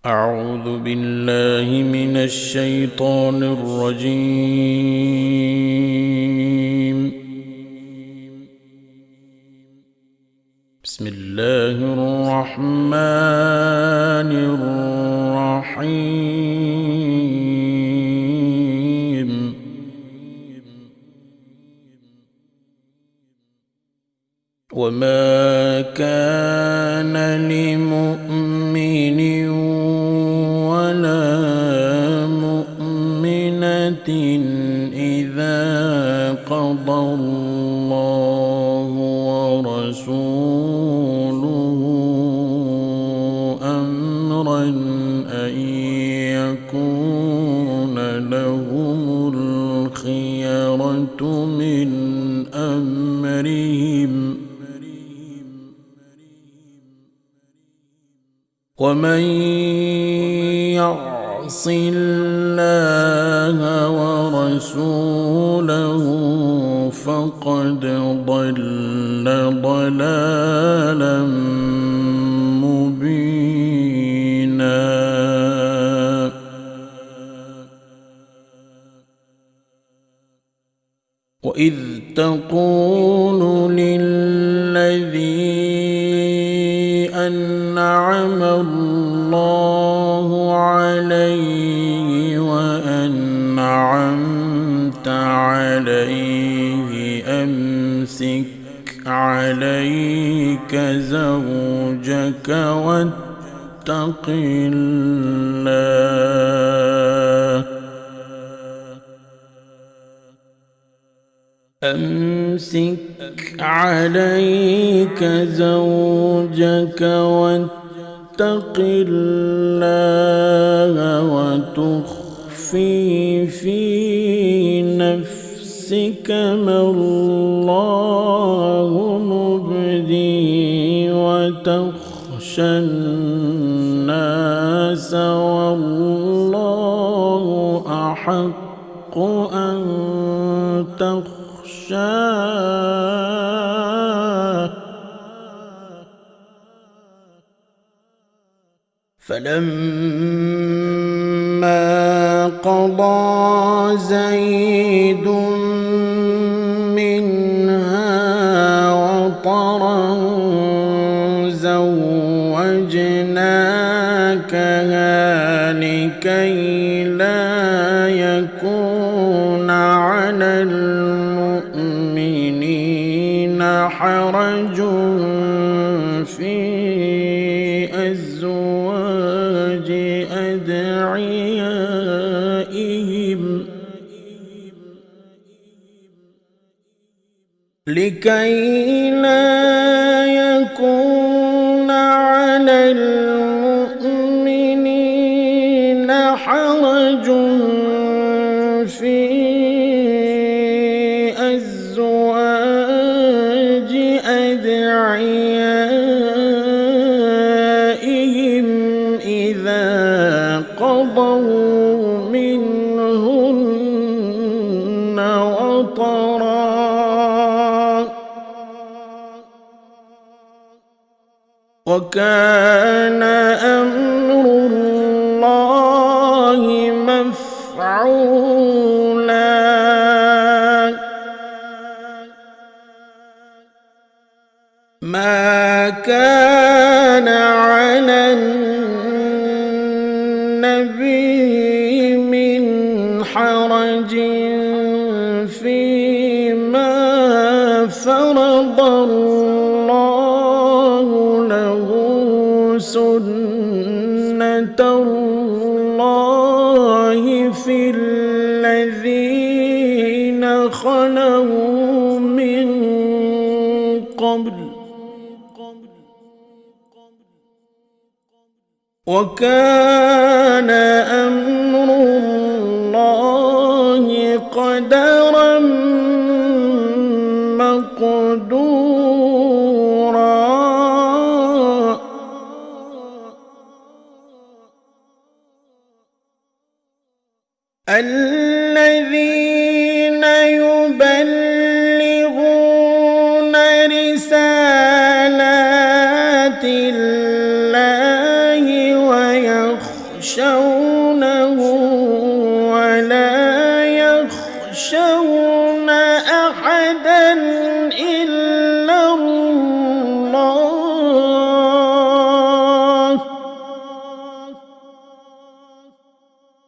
أعوذ بالله من الشيطان الرجيم. بسم الله الرحمن الرحيم. وما كان لمؤمن ولا مؤمنة إذا قضى الله ورسوله أمرا أن يكون لهم الخيرة من أمرهم، ومن يعص الله ورسوله فقد ضل ضلالا مبينا. وإذ تقول للذي أنعم الله عليه وأنعمت عليه أمسك عليك زوجك واتق الله، أمسك عليك زوجك واتق الله وتخفي في نفسك ما الله مبديه وتخشى الناس والله أحق أن تخشاه. فلما قضى زيد منها وطرا زوجناكها لكي لا يكون على المؤمنين حرج في أزواج أدعيائهم، لكي لا يكون على المؤمنين حرج في أزواج أدعيائهم إذا قضوا منهن وطرا، وكان أمر الله مفعولا. ما كان على النبي من حرج فيما فرض الله له، سنة الله في الذين خلوا من قبل، وكان أمر الله قدرا مقدورا. الذين يبلغون رسالات الله ويخشون يخشونه ولا يخشون أحدا إلا الله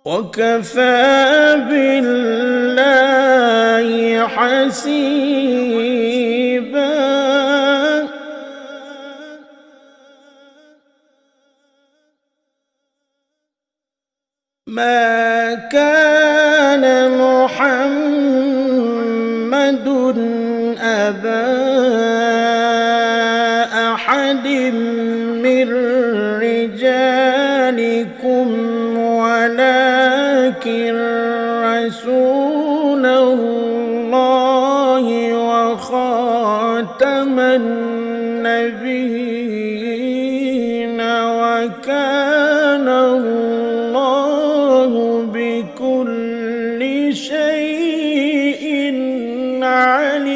وكفى بالله حسيبا. ما كان محمد أبا أحد من رجالكم ولكن رسول الله وخاتم النبيين وكان الله بكل شيء عليما.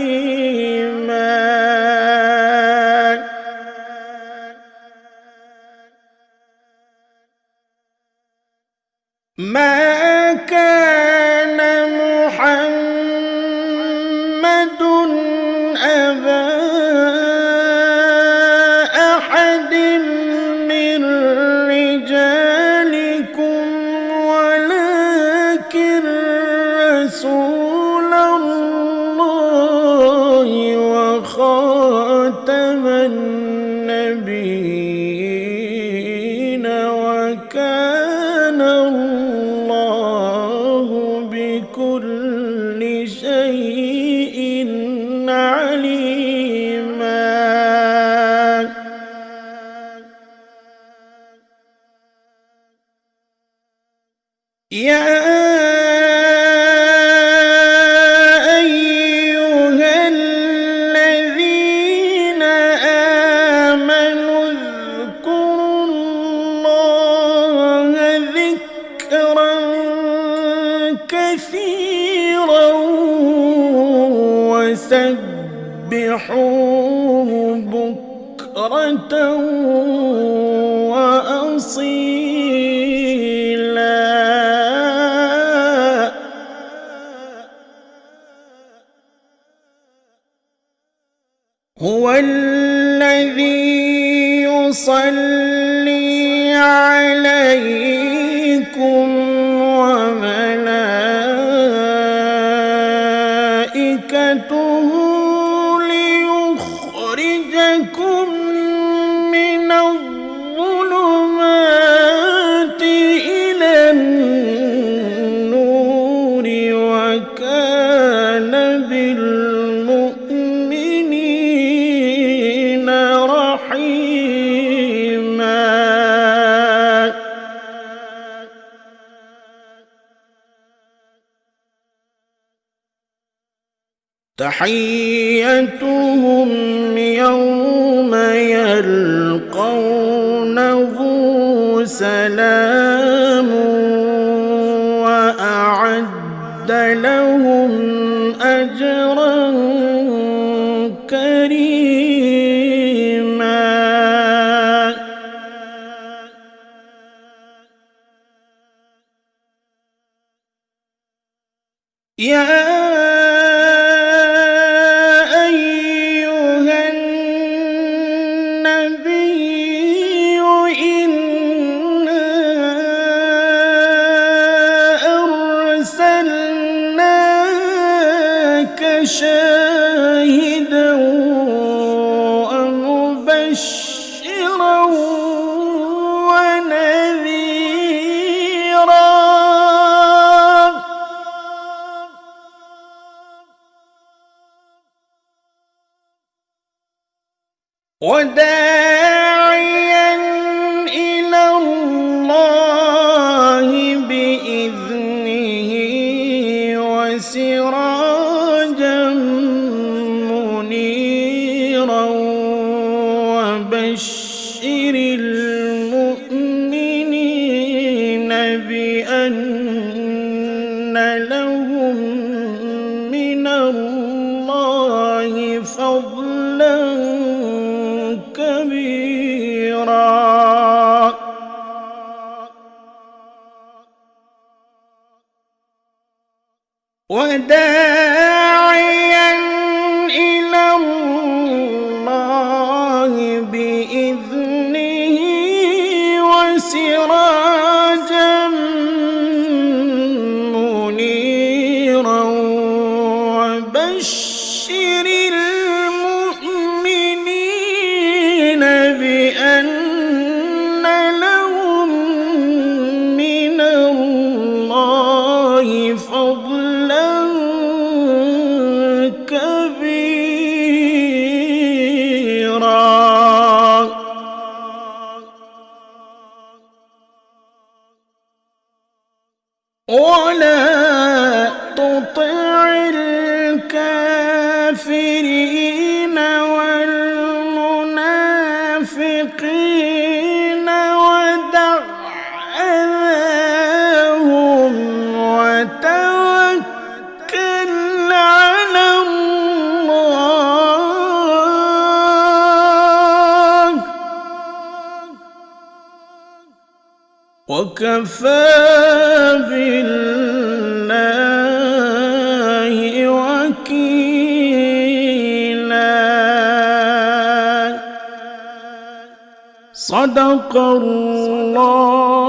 ما كان محمد أبا أحد من رجالكم ولكن رسول الله وخاتم النبيين وكان الله بكل شيء عليما. يا أيها الذين آمنوا اذكروا الله ذكرا كثيرا وسبحوه بكرة وأصيلا. هو الذي يصلي عليكم وملائكته ليخرجكم من الظلمات إلى النور وكان بالمؤمنين رحيما. تحيتهم يوم يلقونه سلام وأعد لهم أجرا كريما. يا أيها النبي إنا أرسلناك شاهدا ومبشرا ونذيرا وداعيا إلى الله بإذنه وسراجا منيرا وبشر المؤمنين بأن لهم من الله فضلا كبيرا. وداعيا إلى الله بإذنه وسراجا منيرا وبشر المؤمنين بأن لهم من الله فضلا كبيرا. ولا تطع الكافرين والمنافقين ودع أذاهم وتوكل على الله وكفى بالله وكيلا. صدق الله